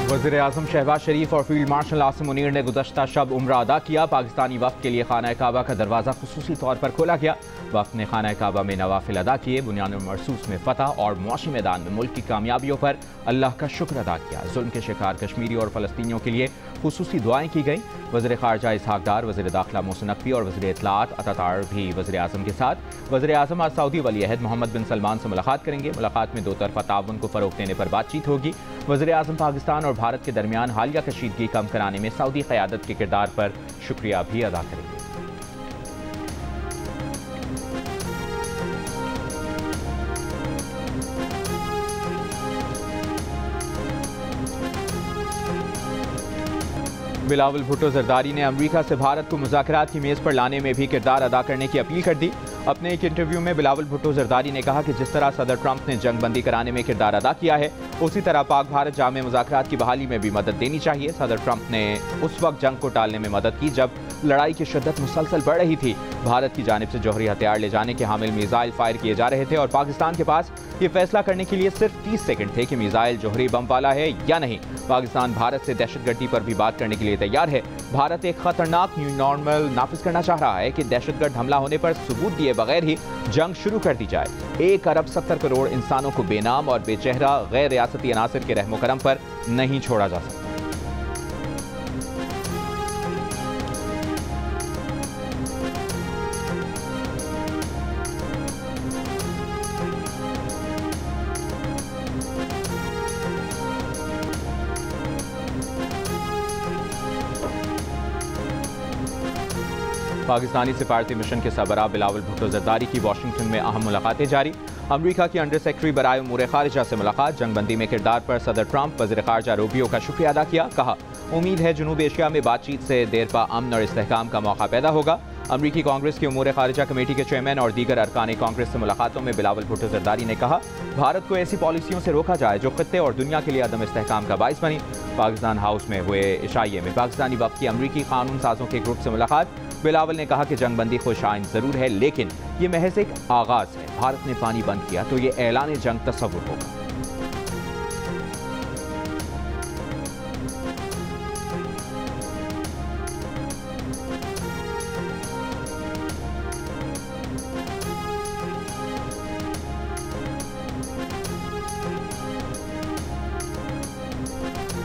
वज़ीर-ए-आज़म शहबाज शरीफ और field marshal Asim Munir ने गुज़श्ता शब उम्रा अदा किया। पाकिस्तानी वफ़द के लिए खाना काबा का दरवाज़ा खुसूसी तौर पर खोला गया। वफ़द ने खाना काबा में नवाफिल अदा किए। बुनियानुल मरसूस में फ़तह और मुआशी मैदान में मुल्क की कामयाबियों पर अल्लाह का शुक्र अदा किया। जुल्म के शिकार कश्मीरी और फ़लस्तीनियों के लिए खुसूसी दुआएँ की गईं। वज़ीर ख़ारजा इसहाक़ डार, वज़ीर दाखिला मोहसिन नकवी और वज़ीर इत्तलाआत अता भी वज़ीर-ए-आज़म के साथ। वज़ीर-ए-आज़म आज सऊदी वली-अहद मोहम्मद बिन सलमान से मुलाकात करेंगे। मुलाकात में दो तरफ़ा ताउन को फ़रोग़ देने पर बातचीत होगी। वज़ीर-ए-आज़म पाकिस्तान और भारत के दरमियान हालिया कशीदगी कम कराने में सऊदी क़यादत के किरदार पर शुक्रिया भी अदा करेंगे। बिलावल भुट्टो जरदारी ने अमेरिका से भारत को मुज़ाकरात की मेज़ पर लाने में भी किरदार अदा करने की अपील कर दी। अपने एक इंटरव्यू में बिलावल भुट्टो जरदारी ने कहा कि जिस तरह सदर ट्रंप ने जंग बंदी कराने में किरदार अदा किया है, उसी तरह पाक भारत जामे मुज़ाकरात की बहाली में भी मदद देनी चाहिए। सदर ट्रंप ने उस वक्त जंग को टालने में मदद की जब लड़ाई की शिद्दत मुसलसल बढ़ रही थी। भारत की जानिब से जौहरी हथियार ले जाने के हामिल मिसाइल फायर किए जा रहे थे और पाकिस्तान के पास ये फैसला करने के लिए सिर्फ 30 सेकंड थे कि मिसाइल जौहरी बम वाला है या नहीं। पाकिस्तान भारत से दहशतगर्दी पर भी बात करने के लिए तैयार है। भारत एक खतरनाक न्यू नॉर्मल नाफिज करना चाह रहा है कि दहशतगर्द हमला होने पर सबूत दिए बगैर ही जंग शुरू कर दी जाए। 1 अरब 70 करोड़ इंसानों को बेनाम और बेचेहरा गैर रियासती अनासर के रहमो करम पर नहीं छोड़ा जा सकता। पाकिस्तानी सिफारती मिशन के सरबराह बिलावल भुट्टो जरदारी की वाशिंगटन में अहम मुलाकातें जारी। अमरीका की अंडर सेक्रेटरी बराए उमूर खारिजा से मुलाकात। जंगबंदी में किरदार पर सदर ट्रंप वज़ीर ख़ारजा रूबियो का शुक्रिया अदा किया। कहा, उम्मीद है जनूब एशिया में बातचीत से देरपा अमन और इस्तेहकाम का मौका पैदा होगा। अमरीकी कांग्रेस की उमूर खारिजा कमेटी के चेयरमैन और दीगर अरकान कांग्रेस से मुलाकातों में बिलावल भुट्टो जरदारी ने कहा, भारत को ऐसी पॉलिसियों से रोका जाए जो खित्ते और दुनिया के लिए अदम इस्तेहकाम का बाइस बनी। पाकिस्तान हाउस में हुए इशाइये में पाकिस्तानी वफ़द की अमरीकी कानून साजों के ग्रुप से मुलाकात। बिलावल ने कहा कि जंगबंदी खुश आइंद ज़रूर है, लेकिन ये महज एक आगाज़ है। भारत ने पानी बंद किया तो ये ऐलान जंग तस्वुर होगा।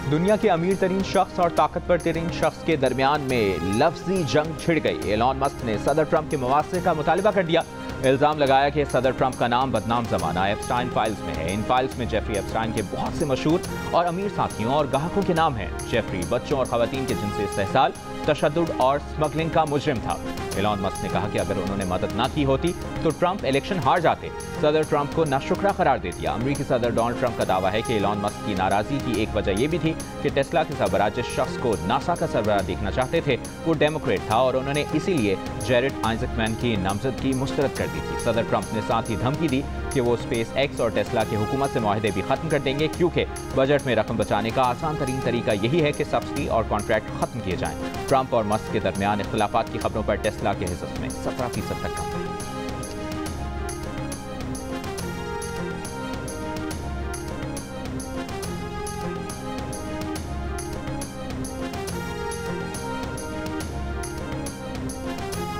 दुनिया के अमीर तरीन शख्स और ताकतवर तरीन शख्स के दरमियान में लफ्जी जंग छिड़ गई। एलन मस्क ने सदर ट्रंप के मुआवजे का मुतालबा कर दिया। इल्ज़ाम लगाया कि सदर ट्रंप का नाम बदनाम ज़माना एप्स्टाइन फाइल्स में है। इन फाइल्स में जेफरी एप्स्टाइन के बहुत से मशहूर और अमीर साथियों और ग्राहकों के नाम हैं। जेफरी बच्चों और ख़वातीन के जिनसी इस्तेहसाल, तशद्दुद और स्मगलिंग का मुजरिम था। एलन मस्क ने कहा कि अगर उन्होंने मदद ना की होती तो ट्रंप इलेक्शन हार जाते। सदर ट्रंप को नाशुक्रा करार दे दिया। अमरीकी सदर डोनाल्ड ट्रंप का दावा है कि एलन मस्क की नाराज़गी की एक वजह यह भी थी कि टेस्ला के सरबराह जिस शख्स को नासा का सरबराह देखना चाहते थे वो डेमोक्रेट था और उन्होंने इसीलिए जेरेड आइजकमैन की नामजदगी मुस्तरद कर दी थी। सदर ट्रंप ने साथ ही धमकी दी कि वो स्पेस एक्स और टेस्ला की हुकूमत से मुआहदे भी खत्म कर देंगे, क्योंकि बजट में रकम बचाने का आसान तरीन तरीका यही है कि सब्सिडी और कॉन्ट्रैक्ट खत्म किए जाएं। ट्रंप और मस्क के दरमियान इख्तिलाफात की खबरों पर टेस्ला के हिस्से में 17% तक कम।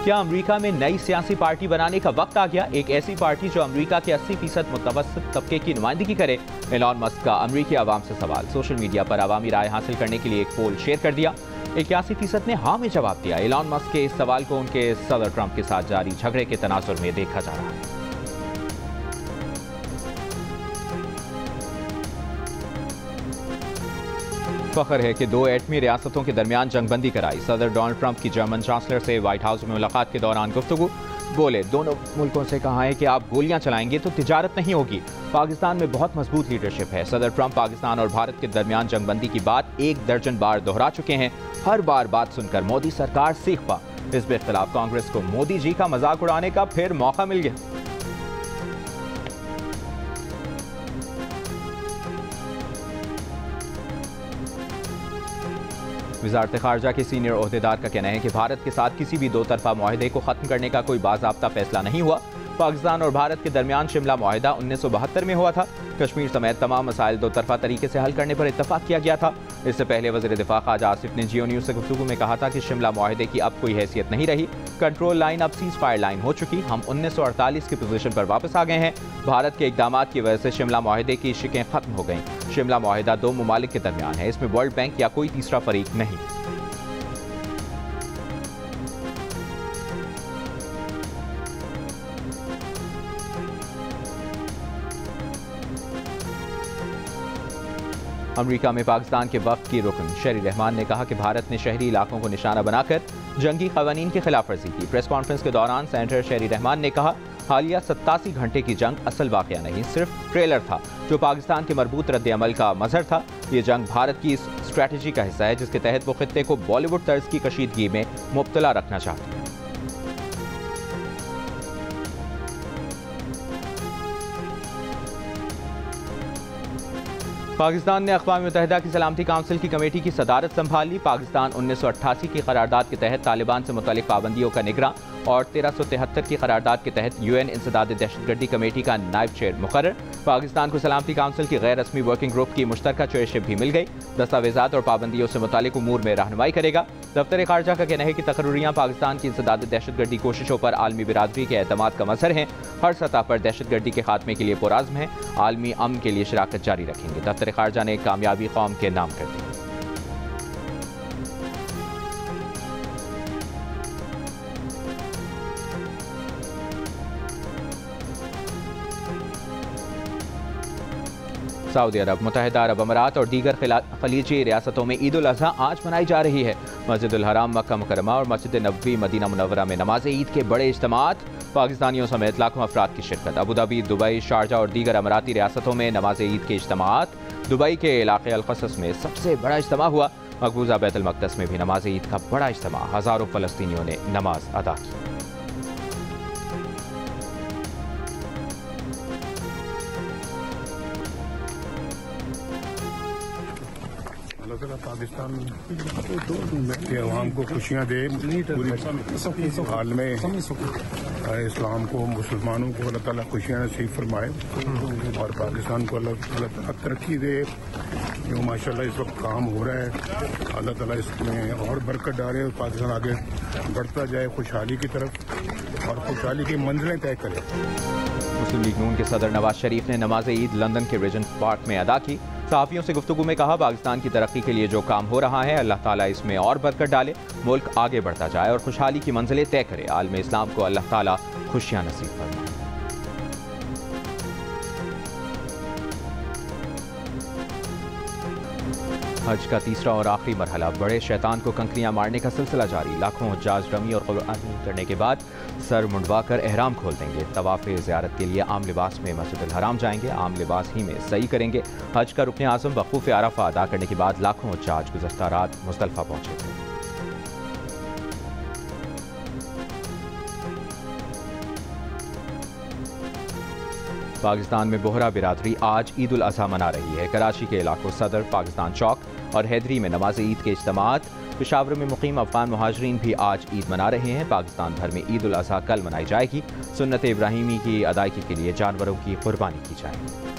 क्या अमेरिका में नई सियासी पार्टी बनाने का वक्त आ गया? एक ऐसी पार्टी जो अमेरिका के 80% मुतवस्सित तबके की नुमाइंदगी करे। एलन मस्क का अमेरिकी आवाम से सवाल। सोशल मीडिया पर अवामी राय हासिल करने के लिए एक पोल शेयर कर दिया। 81% ने हाँ में जवाब दिया। एलन मस्क के इस सवाल को उनके सदर ट्रंप के साथ जारी झगड़े के तनाजुर में देखा जा रहा है। फख्र है कि 2 एटमी रियासतों के दरमियान जंगबंदी कराई। सदर डोनाल्ड ट्रंप की जर्मन चांसलर से व्हाइट हाउस में मुलाकात के दौरान गुफ्तगू। बोले, दोनों मुल्कों से कहा है कि आप गोलियां चलाएंगे तो तिजारत नहीं होगी। पाकिस्तान में बहुत मजबूत लीडरशिप है। सदर ट्रंप पाकिस्तान और भारत के दरमियान जंगबंदी की बात 1 दर्जन बार दोहरा चुके हैं। हर बार बात सुनकर मोदी सरकार सीख पा। इस खिलाफ कांग्रेस को मोदी जी का मजाक उड़ाने का फिर मौका मिल गया। वज़ारत ख़ारजा के सीनियर ओहदेदार का कहना है कि भारत के साथ किसी भी 2 तरफ़ा मुआहदे को ख़त्म करने का कोई बाज़ाब्ता फैसला नहीं हुआ। पाकिस्तान और भारत के दरमियान शिमला मुआहिदा 1972 में हुआ था। कश्मीर समेत तमाम मसाइल दो तरफा तरीके से हल करने पर इत्तफाक किया गया था। इससे पहले वज़ीर दिफा ख्वाजा आसिफ ने जियो न्यूज़ से गुफ्तगू में कहा था कि शिमला मुआहिदे की अब कोई हैसियत नहीं रही, कंट्रोल लाइन अब सीज फायर लाइन हो चुकी, हम 1948 की पोजीशन पर वापस आ गए हैं। भारत के इकदामात की वजह से शिमला मुआहिदे की शिकें खत्म हो गईं। शिमला मुआहिदा दो ममालिक के दरमियान है, इसमें वर्ल्ड बैंक या कोई तीसरा फरीक नहीं। अमेरिका में पाकिस्तान के वक्त की रुकन शेरी रहमान ने कहा कि भारत ने शहरी इलाकों को निशाना बनाकर जंगी कवानीन की खिलाफ वर्जी की। प्रेस कॉन्फ्रेंस के दौरान सेनेटर शेरी रहमान ने कहा, हालिया 87 घंटे की जंग असल वाकया नहीं, सिर्फ ट्रेलर था जो पाकिस्तान के मरबूत रद्द अमल का मजहर था। ये जंग भारत की इस स्ट्रैटेजी का हिस्सा है जिसके तहत वो खित्ते को बॉलीवुड तर्ज की कशीदगी में मुब्तला रखना चाहती है। पाकिस्तान ने अक़वाम मुत्तहिदा की सलामती काउंसिल की कमेटी की सदारत संभाल ली। पाकिस्तान 1988 की करारदाद के तहत तालिबान से मुतालिक पाबंदियों का निगरान और 1373 की करारदाद के तहत यूएन इंसदाद दहशतगर्दी कमेटी का नायब चेयर मुकर्रर। पाकिस्तान को सलामती काउंसिल की गैर रस्मी वर्किंग ग्रुप की मुश्तरका चेयरशिप भी मिल गई। दस्तावेजात और पाबंदियों से मुतालिक उमूर में रहनुमाई करेगा। दफ्तर खारजा का कहना है कि तकर्रुरियाँ पाकिस्तान की इंसदाद दहशतगर्दी कोशिशों पर आलमी बिरादरी के एतमाद का मजहर हैं। हर सतह पर दहशतगर्दी के खात्मे के लिए पुराज़्म है, आलमी अमन के लिए शराकत जारी रखेंगे। दफ्तर खारजा ने कामयाबी कौम के नाम कर दी। सऊदी अरब, मुत्तहिदा अरब अमारात और दीगर खलीजी रियासतों में ईद उल अज़हा आज मनाई जा रही है। मस्जिदुल हराम मक्का मुकर्रमा और मस्जिद नबवी मदीना मुनव्वरा में नमाज ईद के बड़े इज्तिमात, पाकिस्तानियों समेत लाखों अफराद की शिरकत। अबू धाबी, दुबई, शारजा और दीगर अमाराती रियासतों में नमाज ईद के इज्तिमात। दुबई के इलाके अल-क़सस में सबसे बड़ा इज्तिमा हुआ। मकबूजा बैतुल मक़दस में भी नमाज ईद का बड़ा इज्तिमा, हज़ारों फ़लस्तीनियों ने नमाज अदा की। पाकिस्तान के अवाम को खुशियाँ दे, पूरी हाल में इस्लाम को, मुसलमानों को अल्लाह ताला खुशियाँ नसीब फरमाए और पाकिस्तान को अल्लाह ताला तरक्की दे। जो माशाल्लाह इस वक्त काम हो रहा है, अल्लाह ताला इसमें और बरकत डाले और पाकिस्तान आगे बढ़ता जाए खुशहाली की तरफ और खुशहाली की मंजिलें तय करे। मुस्लिम लीग नून के सदर नवाज शरीफ ने नमाज ईद लंदन के रेजेंट पार्क में अदा की। सहाफ़ियों से गुफ्तगू में कहा, पाकिस्तान की तरक्की के लिए जो काम हो रहा है, अल्लाह ताला इसमें और बरकत डाले, मुल्क आगे बढ़ता जाए और खुशहाली की मंजिलें तय करे। आलम इस्लाम को अल्लाह ताला खुशियाँ नसीब फरमाए। हज का तीसरा और आखिरी मरहला, बड़े शैतान को कंकरियां मारने का सिलसिला जारी। लाखों हुज्जाज रमी और कुर्बानी करने के बाद सर मुंडवाकर एहराम खोल देंगे। तवाफ़ ज़ियारत के लिए आम लिबास में मस्जिदुल हराम जाएंगे, आम लिबास ही में सही करेंगे। हज का रुकन आज़म वक़ूफ़ अरफ़ा अदा करने के बाद लाखों हुज्जाज गुज़श्ता रात मुज़दलिफ़ा पहुंचे थे। पाकिस्तान में बोहरा बिरादरी आज ईद उल अज़हा मना रही है। कराची के इलाकों सदर, पाकिस्तान चौक और हैदरी में नमाज ईद के इज्तिमात। पेशावर में मुकीम अफ़गान मुहाजिरीन भी आज ईद मना रहे हैं। पाकिस्तान भर में ईद उल अज़हा कल मनाई जाएगी। सुन्नत इब्राहिमी की अदायगी के लिए जानवरों की कुर्बानी की जाएगी।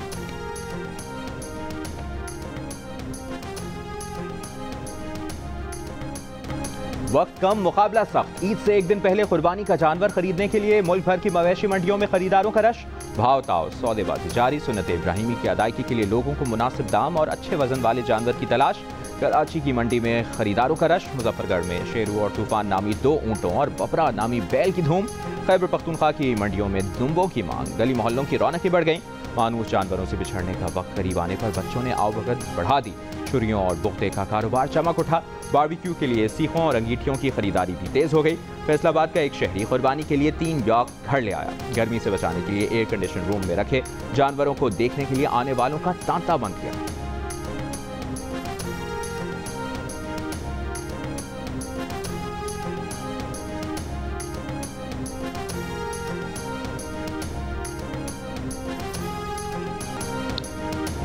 वक्त कम, मुकाबला सख्त। ईद से एक दिन पहले कुर्बानी का जानवर खरीदने के लिए मुल्क भर की मवेशी मंडियों में खरीदारों का रश। भाव ताव, सौदेबाजी जारी। सुन्नत इब्राहिमी की अदायगी के लिए लोगों को मुनासिब दाम और अच्छे वजन वाले जानवर की तलाश। कराची की मंडी में खरीदारों का रश। मुजफ्फरगढ़ में शेरू और तूफान नामी 2 ऊँटों और बपरा नामी बैल की धूम। खैबर पख्तूनख्वा की मंडियों में दुम्बों की मांग। गली मोहल्लों की रौनकें बढ़ गईं। मानूस जानवरों से बिछड़ने का वक्त करीब आने पर बच्चों ने आवभगत बढ़ा दी। छुरियों और बुख्ते का कारोबार चमक उठा। बारबेक्यू के लिए सीखों और अंगीठियों की खरीदारी भी तेज हो गई। फैसलाबाद का एक शहरी कुर्बानी के लिए 3 ब्याग घर ले आया। गर्मी से बचाने के लिए एयर कंडीशन रूम में रखे जानवरों को देखने के लिए आने वालों का तांता बंद किया।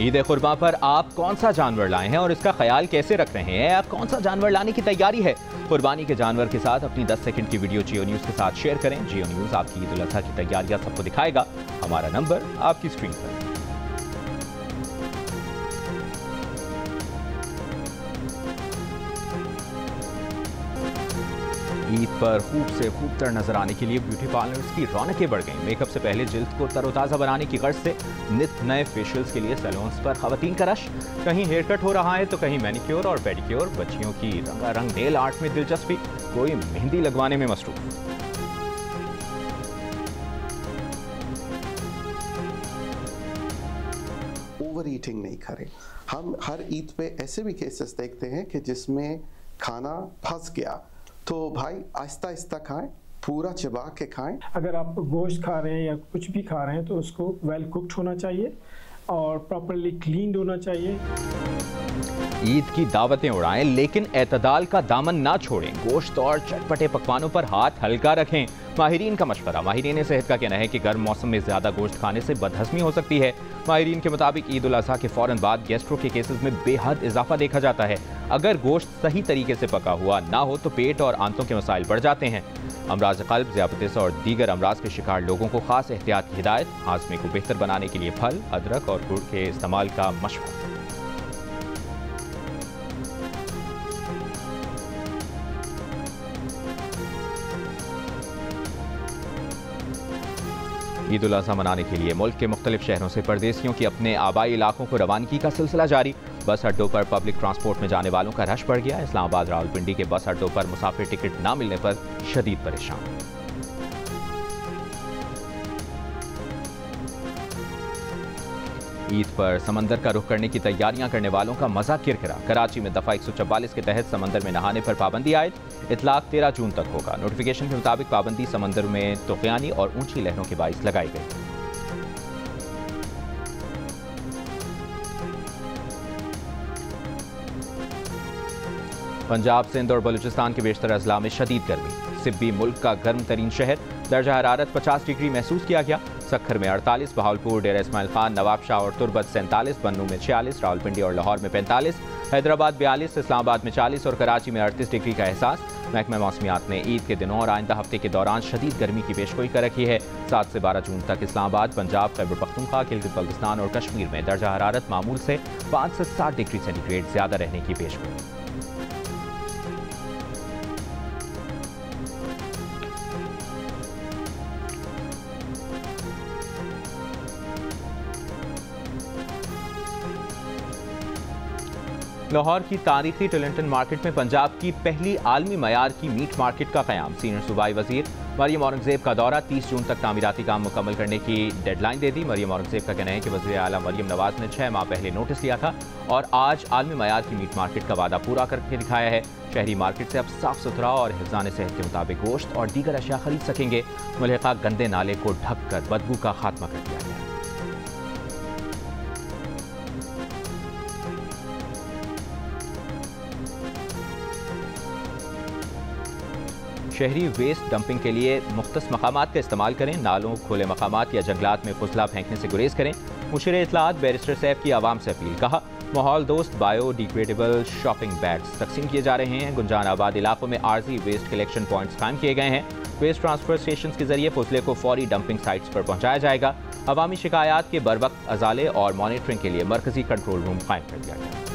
ईद कुर्बान पर आप कौन सा जानवर लाए हैं और इसका ख्याल कैसे रख रहे हैं, या कौन सा जानवर लाने की तैयारी है? कुर्बानी के जानवर के साथ अपनी 10 सेकंड की वीडियो जियो न्यूज़ के साथ शेयर करें। जियो न्यूज़ आपकी ईद उल अज़हा की तैयारियां सबको दिखाएगा। हमारा नंबर आपकी स्क्रीन पर। ईद पर खूब से खूबतर नजर आने के लिए ब्यूटी पार्लर्स की रौनकें बढ़ गईं। मेकअप से पहले जिल्द को तरोताज़ा बनाने की गर्ज से नित नए फेशियल्स के लिए सैलून्स पर खवातीन का रश। कहीं हेयर कट हो रहा है तो कहीं मैनिक्योर और पेडिक्योर। बच्चियों की रंगारंग नेल आर्ट में दिलचस्पी, कोई मेहंदी लगवाने में मसरूफ। ओवर ईटिंग नहीं करें। हम हर ईद पे ऐसे भी केसेस देखते हैं कि जिसमें खाना फंस गया, तो भाई आहिस्ता आहिस्ता खाएं, पूरा चबा के खाएं। अगर आप गोश्त खा रहे हैं या कुछ भी खा रहे हैं तो उसको वेल कुक्ड होना चाहिए और प्रॉपर्ली क्लीन्ड होना चाहिए। ईद की दावतें उड़ाएं लेकिन एतदाल का दामन ना छोड़ें। गोश्त और चटपटे पकवानों पर हाथ हल्का रखें। माहिरीन का मशवरा। माहिरीन सेहत का कहना है कि गर्म मौसम में ज्यादा गोश्त खाने से बदहजमी हो सकती है। माहिरीन के मुताबिक ईद उल अज़हा के फौरन बाद गैस्ट्रो के केसेस में बेहद इजाफा देखा जाता है। अगर गोश्त सही तरीके से पका हुआ ना हो तो पेट और आंतों के मसाइल बढ़ जाते हैं। अमराज क़ल्ब, ज़ियाबतिस और दीगर अमराज के शिकार लोगों को खास एहतियात की हिदायत। हाज़मे को बेहतर बनाने के लिए फल, अदरक और गुड़ के इस्तेमाल का मशवरा। ईद उल अज़हा मनाने के लिए मुल्क के मुख्तलिफ शहरों से परदेसियों की अपने आबाई इलाकों को रवानगी का सिलसिला जारी। बस अड्डों पर पब्लिक ट्रांसपोर्ट में जाने वालों का रश बढ़ गया। इस्लामाबाद रावलपिंडी के बस अड्डों पर मुसाफिर टिकट ना मिलने पर शदीद परेशान। ईद पर समंदर का रुख करने की तैयारियां करने वालों का मजा किरकिरा। कराची में दफा 144 के तहत समंदर में नहाने पर पाबंदी आयद। इतलाक 13 जून तक होगा। नोटिफिकेशन के मुताबिक पाबंदी समंदर में तुग़यानी और ऊंची लहरों के बाइस लगाई गई। पंजाब, सिंध और बलूचिस्तान के बेशतर अजला में शदीद गर्मी। सिब्बी मुल्क का गर्म तरीन शहर। दर्जा हरारत 50 डिग्री महसूस किया गया। सक्खर में 48, बहावलपुर, डेरा इस्माइल खान, नवाबशाह और तुर्बत 47, बन्नू में 46, रावलपिंडी और लाहौर में 45, हैदराबाद 42, इस्लामाबाद में 40 और कराची में 38 डिग्री का एहसास। महकमा मौसमियात ने ईद के दिनों और आइंदा हफ्ते के दौरान शदीद गर्मी की पेशगोई कर रखी है। 7 से 12 जून तक इस्लामाबाद, पंजाब, खैबर पख्तूनख्वा, गिलगित बल्तिस्तान और कश्मीर में दर्जा हरारत मामूल से 5 से 7 डिग्री सेंटीग्रेड ज्यादा रहने की पेशगोई। लाहौर की तारीखी टिलिंगटन मार्केट में पंजाब की पहली आलमी मयार की मीट मार्केट का क़याम। सीनियर सूबाई वजीर मरियम औरंगजेब का दौरा। 30 जून तक तामीराती काम मुकम्मल करने की डेडलाइन दे दी। मरियम औरंगजेब का कहना है कि वज़ीर आला मरियम नवाज ने 6 माह पहले नोटिस लिया था और आज आलमी मयार की मीट मार्केट का वादा पूरा करके दिखाया है। शहरी मार्केट से अब साफ सुथरा और हिफ्ज़ान सेहत के मुताबिक गोश्त और दीगर अशिया खरीद सकेंगे। मुल्हिका गंदे नाले को ढक कर बदबू का खात्मा कर दिया गया। शहरी वेस्ट डंपिंग के लिए मुख्तस मकामात का इस्तेमाल करें। नालों, खुले मकामात या जंगलात में फुजला फेंकने से गुरेज करें। मुशीर इत्तलात बैरिस्टर सैफ की आवाम से अपील। कहा, माहौल दोस्त बायोडिग्रेडेबल शॉपिंग बैग्स तकसीम किए जा रहे हैं। गुंजान आबाद इलाकों में आर्जी वेस्ट कलेक्शन पॉइंट्स कायम किए गए हैं। वेस्ट ट्रांसफर स्टेशन के जरिए फुजले को फौरी डंपिंग साइट्स पर पहुंचाया जाएगा। अवामी शिकायत के बरवक्त अजाले और मॉनिटरिंग के लिए मरकजी कंट्रोल रूम कायम कर दिया गया।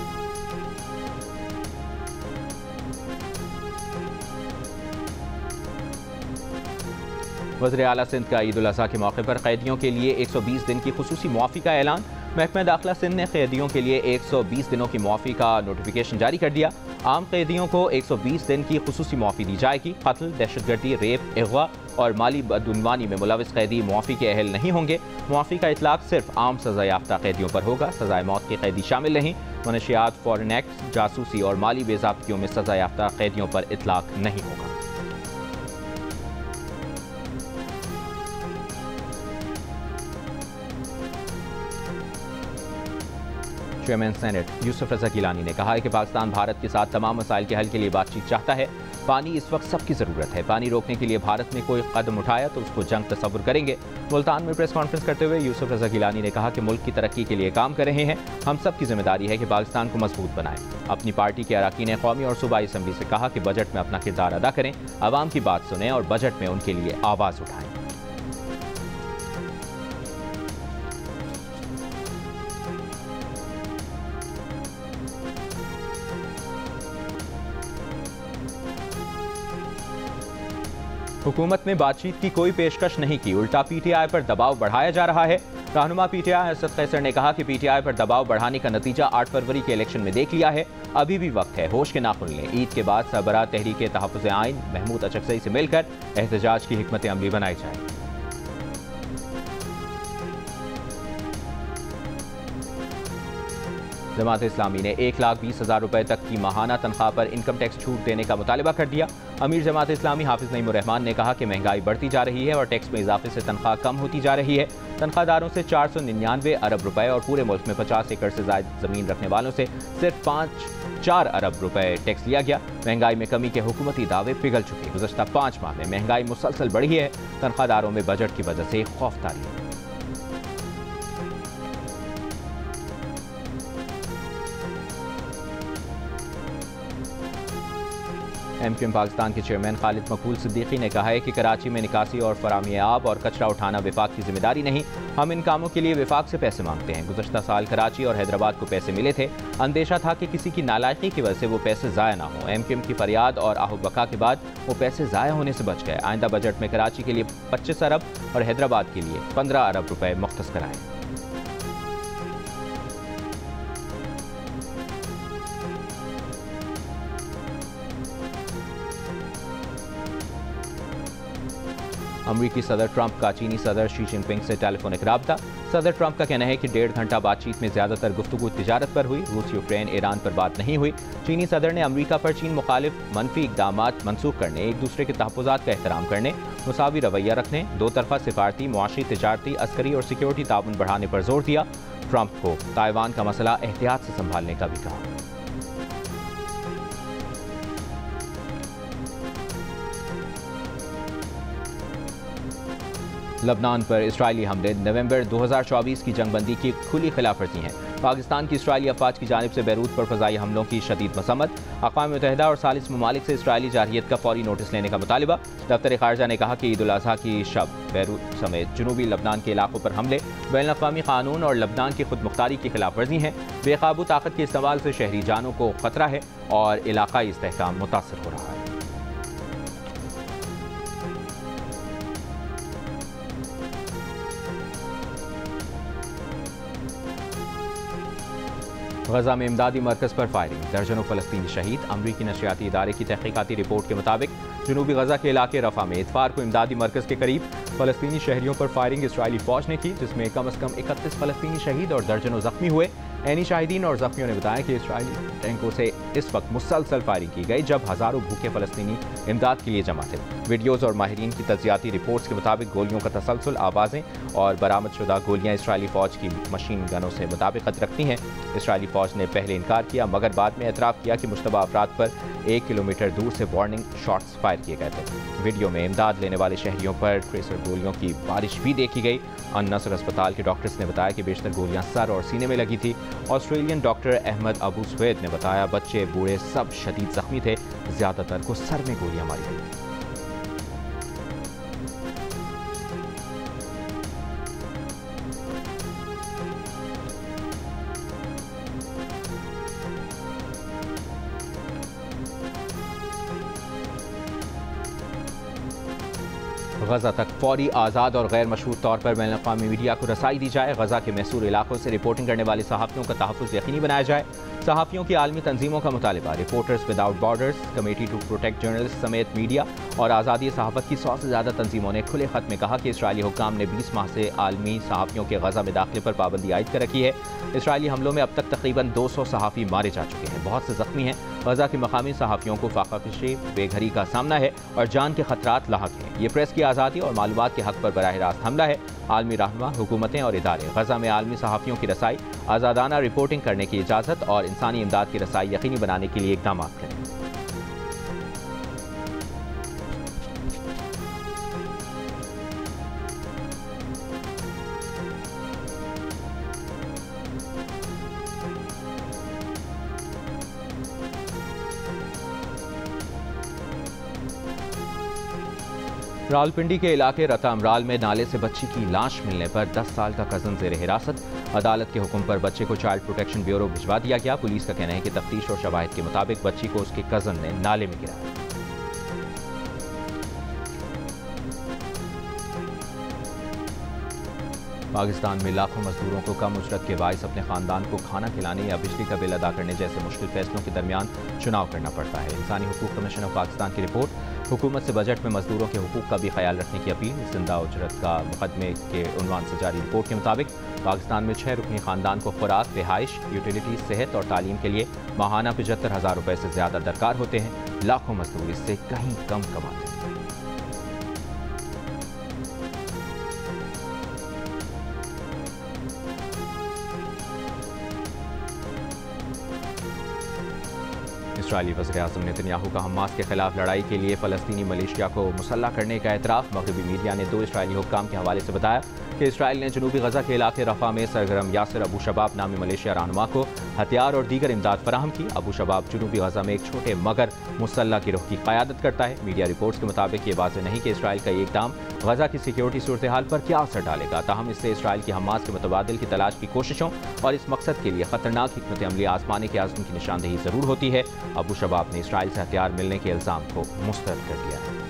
वज़ीर आला सिंध का ईद उल अज़हा के मौके पर कैदियों के लिए 120 दिन की खुसूसी मुआफ़ी का ऐलान। महकमा दाखिला सिंध ने कैदियों के लिए 120 दिनों की मुआफ़ी का नोटिफिकेशन जारी कर दिया। आम कैदियों को 120 दिन की खुसूसी मुआफ़ी दी जाएगी। कत्ल, दहशतगर्दी, रेप, अगवा और माली बदउनवानी में मुलविस कैदी मुआफ़ी के अहल नहीं होंगे। मुआफ़ी का इतलाक सिर्फ आम सज़ा याफ्ता कैदियों पर होगा। सज़ाए मौत के कैदी शामिल नहीं। मनशियात, फॉरेन एक्ट, जासूसी और माली बेज़ाब्तियों में सज़ा याफ्ता कैदियों पर इतलाक नहीं होगा। चेयरमैन सेनेट यूसुफ रज़ा गिलानी ने कहा है कि पाकिस्तान भारत के साथ तमाम मसाइल के हल के लिए बातचीत चाहता है। पानी इस वक्त सबकी ज़रूरत है। पानी रोकने के लिए भारत ने कोई कदम उठाया तो उसको जंग तस्वुर करेंगे। मुल्तान में प्रेस कॉन्फ्रेंस करते हुए यूसुफ रज़ा गिलानी ने कहा कि मुल्क की तरक्की के लिए काम कर रहे हैं। हम सब की जिम्मेदारी है कि पाकिस्तान को मजबूत बनाएं। अपनी पार्टी के अरकान कौमी और सूबाई असम्बली से कहा कि बजट में अपना किरदार अदा करें, आवाम की बात सुनें और बजट में उनके लिए आवाज़ उठाएं। हुकूमत ने बातचीत की कोई पेशकश नहीं की, उल्टा पीटीआई पर दबाव बढ़ाया जा रहा है। रहनुमा पीटीआई असद कैसर ने कहा कि पीटीआई पर दबाव बढ़ाने का नतीजा 8 फरवरी के इलेक्शन में देख लिया है। अभी भी वक्त है, होश के नाखुन लें। ईद के बाद सरबराह तहरीक तहफ़्फ़ुज़ आइन महमूद अचकज़ई से मिलकर एहतजाज की हिकमत अमली बनाई जाए। जमात इस्लामी ने 1,20,000 रुपए तक की माहाना तनख्वाह पर इनकम टैक्स छूट देने का मुतालिबा कर दिया। अमीर जमात इस्लामी हाफिज नईमुर रहमान ने कहा कि महंगाई बढ़ती जा रही है और टैक्स में इजाफे से तनख्वाह कम होती जा रही है। तनख्वाहदारों से 499 अरब रुपए और पूरे मुल्क में 50 एकड़ से ज़ायद ज़मीन रखने वालों से सिर्फ 4 अरब रुपए टैक्स लिया गया। महंगाई में कमी के हुकूमती दावे पिघल चुके। गुज़श्ता 5 माह में महंगाई मुसलसल बढ़ी है। तनख्वाहदारों में बजट की वजह से खौफदारी है। एमक्यूएम पाकिस्तान के चेयरमैन खालिद मकबूल सिद्दीकी ने कहा है कि कराची में निकासी और फराहमी आब और कचरा उठाना विफाक की जिम्मेदारी नहीं, हम इन कामों के लिए विफाक से पैसे मांगते हैं। गुज़श्ता साल कराची और हैदराबाद को पैसे मिले थे, अंदेशा था कि किसी की नालायकी की वजह से वो पैसे ज़ाया ना हो। एमक्यूएम की फरियाद और आहुबका के बाद वो पैसे ज़ाया होने से बच गए। आइंदा बजट में कराची के लिए 25 अरब और हैदराबाद के लिए 15 अरब रुपए मुख्तस कराएं। अमरीकी सदर ट्रंप का चीनी सदर शी जिनपिंग से टेलीफोनिक राब्ता। सदर ट्रंप का कहना है कि 1.5 घंटा बातचीत में ज्यादातर गुफ्तगू तिजारत पर हुई। रूस, यूक्रेन, ईरान पर बात नहीं हुई। चीनी सदर ने अमरीका पर चीन मुखालिफ मनफी इकदामात मनसूख करने, एक दूसरे के तहफ़्फ़ुज़ात का एहतराम करने, मुसावी रवैया रखने, दो तरफा सिफारती, मुआशी, तिजारती, अस्करी और सिक्योरिटी ताउन बढ़ाने पर जोर दिया। ट्रंप को ताइवान का मसला एहतियात से संभालने का भी कहा। लबनान पर इस्राइली हमले नवंबर 2024 की जंगबंदी की खुली खिलाफवर्जी हैं। पाकिस्तान की इस्राइली अफवाज की जानिब से बैरूत पर फ़ज़ाई हमलों की शदीद मसम्मत। अक़वाम मुत्तहिदा और सालिस ममालिक से इस्राइली जारहियत का फौरी नोटिस लेने का मुतालिबा। दफ्तर ख़ारजा ने कहा कि ईद उल अज़हा की शब बैरूत समेत जनूबी लबनान के इलाकों पर हमले बैनुल-अक़वामी क़ानून और लबनान की खुद मुख्तारी की खिलाफवर्जी हैं। बेकाबू ताकत के इस्तेमाल से शहरी जानों को ख़तरा है और इलाक़ाई इस्तेहकाम मुतासर हो रहा है। गजा में इमदादी मरकज पर फायरिंग, दर्जनों फ़लस्तीनी शहीद। अमरीकी नशरियाती इदारे की तहकीकाती रिपोर्ट के मुताबिक जनूबी गजा के इलाके रफा में इतवार को इमदादी मरकज के करीब फ़लस्तीनी शहरियों पर फायरिंग इसराइली फ़ौज ने की, जिसमें कम अज़ कम 31 फ़लस्तीनी शहीद और दर्जनों जख्मी हुए। ऐनी शाहिदीन और जख्मियों ने बताया कि इसराइली टैंकों से इस वक्त मुसलसल फायरिंग की गई जब हज़ारों भूखे फ़लस्तीनी इमदाद के लिए जमा थे। वीडियोज़ और माहिरीन की तज्जियाती रिपोर्ट्स के मुताबिक गोलियों का तसलसल, आवाज़ें और बरामदशुदा गोलियाँ इसराइली फ़ौज की मशीन गनों से मुताबिकत रखती हैं। इसराइली फ़ौज ने पहले इनकार किया मगर बाद में एतराफ़ किया कि मुश्तबा अफराद पर 1 किलोमीटर दूर से वार्निंग शॉट्स फायर किए गए थे। वीडियो में इमदाद लेने वाले शहरियों पर ट्रेसर गोलियों की बारिश भी देखी गई। अन-नसर अस्पताल के डॉक्टर्स ने बताया कि बेशतर गोलियां सर और सीने में लगी थी। ऑस्ट्रेलियन डॉक्टर अहमद अबू सुवैद ने बताया बच्चे बूढ़े सब शदीद जख्मी थे, ज्यादातर को सर में गोलियां मारी गई थी। गजा तक फौरी, आज़ाद और गैर मशरूत तौर पर बैनुल-अक़वामी मीडिया को रसाई दी जाए। गजा के महसूर इलाकों से रिपोर्टिंग करने वाले सहाफ़ियों का तहफ़्फ़ुज़ यकीनी बनाया जाए। सहाफ़ियों की आलमी तंजीमों का मुतालिबा, reporters without borders, committee to protect journalist समेत मीडिया और आज़ादी सहाफ़त की 100 से ज़्यादा तंजीमों ने खुले ख़त में कहा कि इसराइली हुक्काम ने 20 माह से आलमी सहाफ़ियों के गजा में दाखिले पर पाबंदी आयद कर रखी है। इसराइली हमलों में अब तक तकरीबन 200 सहाफ़ी मारे जा चुके हैं, बहुत से ज़ख्मी हैं। गजा के मकामी सहाफ़ियों को फाकाकशी, बेघरी का सामना है और जान के खतरात लाहक हैं। ये प्रेस की आज़ादी और मालूमात के हक़ पर बराह रास्त हमला है। आलमी रहनुमा, हुकूमतें और इदारे गजा में आलमी सहाफ़ियों की रसाई, आज़ादाना रिपोर्टिंग करने की इजाज़त और इंसानी इमदाद की रसाई यकीनी बनाने के लिए इक़दाम करें। रावलपिंडी के इलाके रतामराल में नाले से बच्ची की लाश मिलने पर 10 साल का कजन जेर हिरासत। अदालत के हुक्म पर बच्चे को चाइल्ड प्रोटेक्शन ब्यूरो भिजवा दिया गया। पुलिस का कहना है कि तफ्तीश और शवाहिद के मुताबिक बच्ची को उसके कजन ने नाले में गिराया। पाकिस्तान में लाखों मजदूरों को कम उजरत के बाइस अपने खानदान को खाना खिलाने या बिजली का बिल अदा करने जैसे मुश्किल फैसलों के दरमियान चुनाव करना पड़ता है। इंसानी हुकूक कमीशन ऑफ पाकिस्तान की रिपोर्ट। हुकूमत से बजट में मजदूरों के हुकूक का भी ख्याल रखने की अपील। जिंदा उजरत का मुकदमे के उन्वान से जारी रिपोर्ट के मुताबिक पाकिस्तान में 6 रुकनी खानदान को खुराक, रिहाइश, यूटिलिटी, सेहत और तालीम के लिए माहाना 75,000 रुपये से ज्यादा दरकार होते हैं। लाखों मजदूर इससे कहीं कम कमाते हैं। इस्राईली वज़ीर-ए-आज़म नेतन्याहू का हमास के खिलाफ लड़ाई के लिए फ़लस्तीनी मलेशिया को मुसल्लह करने का एतराफ़। मगरबी मीडिया ने 2 इस्राईली हुक्काम के हवाले से बताया कि इसराइल ने जनूबी गजा के इलाके रफ़ा में सरगर्म यासिर अबू शबाब नामी मलेशिया रहनुमा को हथियार और दीगर इमदाद फराहम की। अबू शबाब जनूबी गजा में एक छोटे मगर मुसल्लह गिरोह की क़यादत करता है। मीडिया रिपोर्ट्स के मुताबिक ये वाज़ेह नहीं कि इसराइल का ये इक़दाम गजा की सिक्योरिटी सूरत हाल पर क्या असर डालेगा। ताहम इससे इसराइल की हमास के मुतबादिल की तलाश की कोशिशों और इस मकसद के लिए खतरनाक हिकमत अमली आजमाने के आज़म की निशानदेही ज़रूर होती है। अबू शबाब ने इसराइल से हथियार मिलने के इल्ज़ाम को मुस्तरद कर दिया है।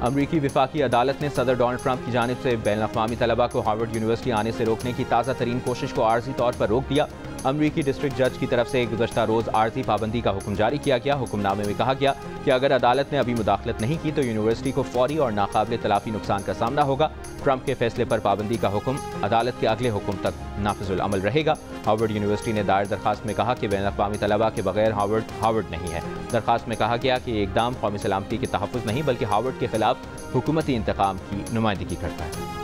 अमरीकी विफाकी अदालत ने सदर डोनाल्ड ट्रंप की जानिब से बैनुल-अक़वामी तलबा को हार्वर्ड यूनिवर्सिटी आने से रोकने की ताज़ा तरीन कोशिश को आर्जी तौर पर रोक दिया। अमरीकी डिस्ट्रिक्ट जज की तरफ से गुज़श्ता रोज़ आर्जी पाबंदी का हुक्म जारी किया गया। हुक्मनामे में कहा गया कि अगर अदालत ने अभी मुदाखलत नहीं की तो यूनिवर्सिटी को फौरी और नाकाबिल तलाफी नुकसान का सामना होगा। ट्रंप के फैसले पर पाबंदी का हुक्म अदालत के अगले हुक्म तक नाफिजुल अमल रहेगा। हार्वर्ड यूनिवर्सिटी ने दायर दरखास्त में कहा कि बैनुल-अक़वामी तलबा के बगैर हार्वर्ड नहीं है। दरखास्त में कहा गया कि ये इक़दाम कौमी सलामती के तहफ़्फ़ुज़ नहीं बल्कि हार्वर्ड के खिलाफ हुकूमती इंतकाम की नुमाइंदगी करता है।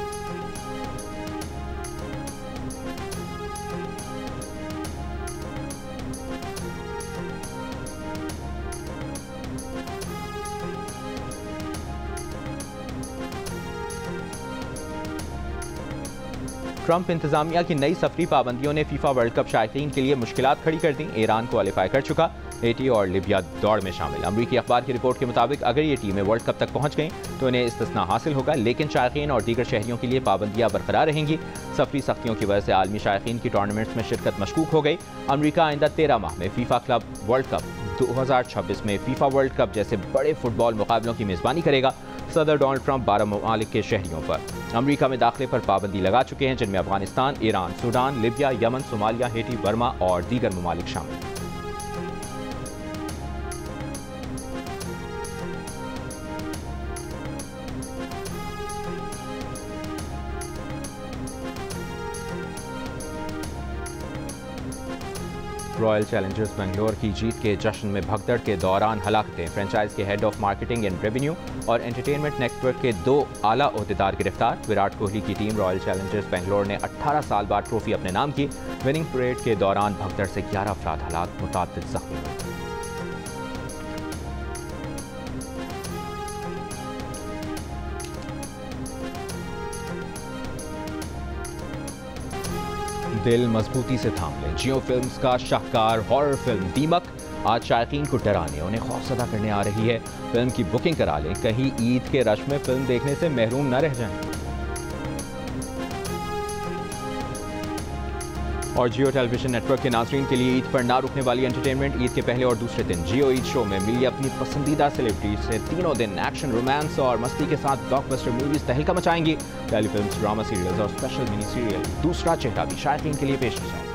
ट्रंप इंतजामिया की नई सफरी पाबंदियों ने फीफा वर्ल्ड कप शायकीन के लिए मुश्किलात खड़ी कर दी। ईरान क्वालिफाई कर चुका, हेटी और लिबिया दौड़ में शामिल। अमरीकी अखबार की रिपोर्ट के मुताबिक अगर ये टीमें वर्ल्ड कप तक पहुंच गईं तो इन्हें इस्तिस्ना हासिल होगा, लेकिन शायकीन और दीगर शहरियों के लिए पाबंदियां बरकरार रहेंगी। सफरी सख्तियों की वजह से आलमी शायकीन की टूर्नामेंट्स में शिरकत मशकूक हो गई। अमरीका आइंदा 13 माह में फीफा क्लब वर्ल्ड कप 2026 में फीफा वर्ल्ड कप जैसे बड़े फुटबॉल मुकाबलों की मेज़बानी करेगा। सदर डोनाल्ड ट्रंप 12 ममालिक के शहरियों पर अमरीका में दाखिले पर पाबंदी लगा चुके हैं, जिनमें Afghanistan, Iran, Sudan, Libya, Yemen, Somalia, Hattie, Burma और दीगर ममालिक शामिल हैं। रॉयल चैलेंजर्स बेंगलोर की जीत के जश्न में भगदड़ के दौरान हलाकतें। फ्रेंचाइज के head of marketing and revenue और एंटरटेनमेंट नेटवर्क के 2 आला ओहदेदार गिरफ्तार। विराट कोहली की टीम रॉयल चैलेंजर्स बेंगलोर ने 18 साल बाद ट्रॉफी अपने नाम की। विनिंग परेड के दौरान भगदड़ से 11 अफराद हलाक, मुतअद्दिद जख्मी हुए। दिल मजबूती से थाम लें। जियो फिल्म्स का शाहकार हॉरर फिल्म दीमक आज शायकीन को डराने, उन्हें खौफजदा करने आ रही है। फिल्म की बुकिंग करा लें, कहीं ईद के रश में फिल्म देखने से महरूम न रह जाएं। और जियो टेलीविजन नेटवर्क के नाज़रीन के लिए ईद पर ना रुकने वाली एंटरटेनमेंट। ईद के पहले और दूसरे दिन जियो ईद शो में मिलिए अपनी पसंदीदा सेलिब्रिटी से। तीनों दिन एक्शन, रोमांस और मस्ती के साथ ब्लॉकबस्टर मूवीज तहलका मचाएंगी। टेलीफिल्म्स, ड्रामा सीरियल्स और स्पेशल मिनी सीरियल दूसरा चेहरा भी शायकीन के लिए पेश की जाएगी।